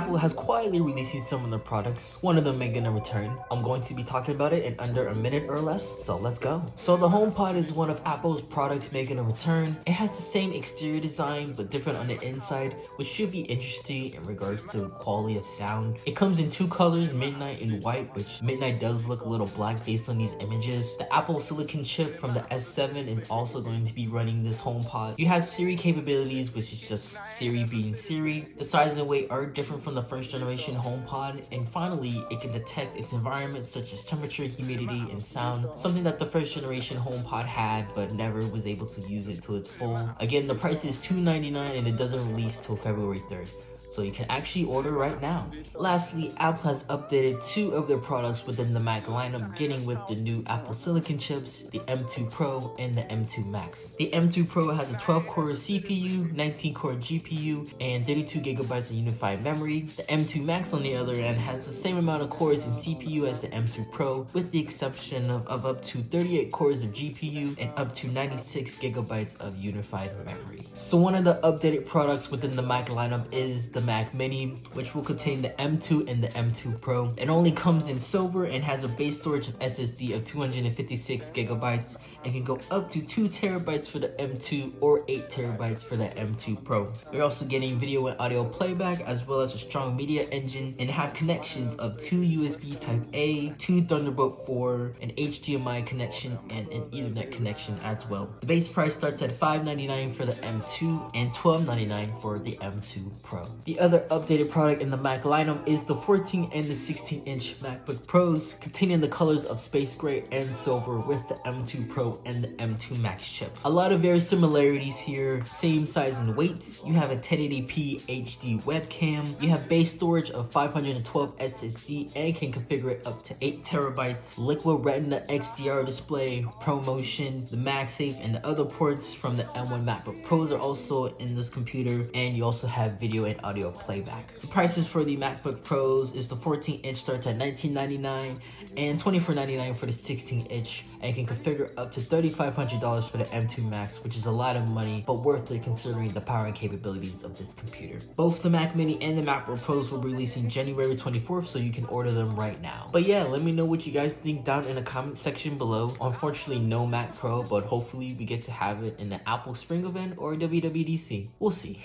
Apple has quietly releasing some of their products, one of them making a return. I'm going to be talking about it in under a minute or less, so let's go. So the HomePod is one of Apple's products making a return. It has the same exterior design but different on the inside, which should be interesting in regards to quality of sound. It comes in two colors, midnight and white, which midnight does look a little black based on these images. The Apple Silicon chip from the S7 is also going to be running this HomePod. You have Siri capabilities, which is just Siri being Siri. The size and weight are different from the first generation HomePod, and finally it can detect its environment such as temperature, humidity, and sound, something that the first generation HomePod had but never was able to use it to its full. Again, the price is $299 and it doesn't release till February 3rd. So you can actually order right now. Lastly, Apple has updated two of their products within the Mac lineup, getting with the new Apple Silicon chips, the M2 Pro and the M2 Max. The M2 Pro has a 12-core CPU, 19-core GPU, and 32GB of unified memory. The M2 Max, on the other end, has the same amount of cores and CPU as the M2 Pro, with the exception of up to 38 cores of GPU and up to 96GB of unified memory. So one of the updated products within the Mac lineup is the Mac Mini, which will contain the M2 and the M2 Pro. It only comes in silver and has a base storage of SSD of 256GB and can go up to 2TB for the M2 or 8TB for the M2 Pro. You're also getting video and audio playback as well as a strong media engine, and have connections of 2 USB Type-A, 2 Thunderbolt 4, an HDMI connection, and an Ethernet connection as well. The base price starts at $599 for the M2 and $1299 for the M2 Pro. The other updated product in the Mac lineup is the 14 and the 16-inch MacBook Pros, containing the colors of space gray and silver with the M2 Pro and the M2 Max chip. A lot of very similarities here, same size and weight. You have a 1080p HD webcam, you have base storage of 512 SSD and can configure it up to 8TB, Liquid Retina XDR display, ProMotion, the MagSafe, and the other ports from the M1 MacBook Pros are also in this computer, and you also have video and audio playback. The prices for the MacBook Pros is the 14-inch starts at $1999 and $2499 for the 16-inch, and can configure up to $3,500 for the M2 Max, which is a lot of money, but worth it considering the power and capabilities of this computer. Both the Mac Mini and the MacBook Pros will be releasing January 24th, so you can order them right now. But yeah, let me know what you guys think down in the comment section below. Unfortunately, no Mac Pro, but hopefully we get to have it in the Apple Spring event or WWDC. We'll see.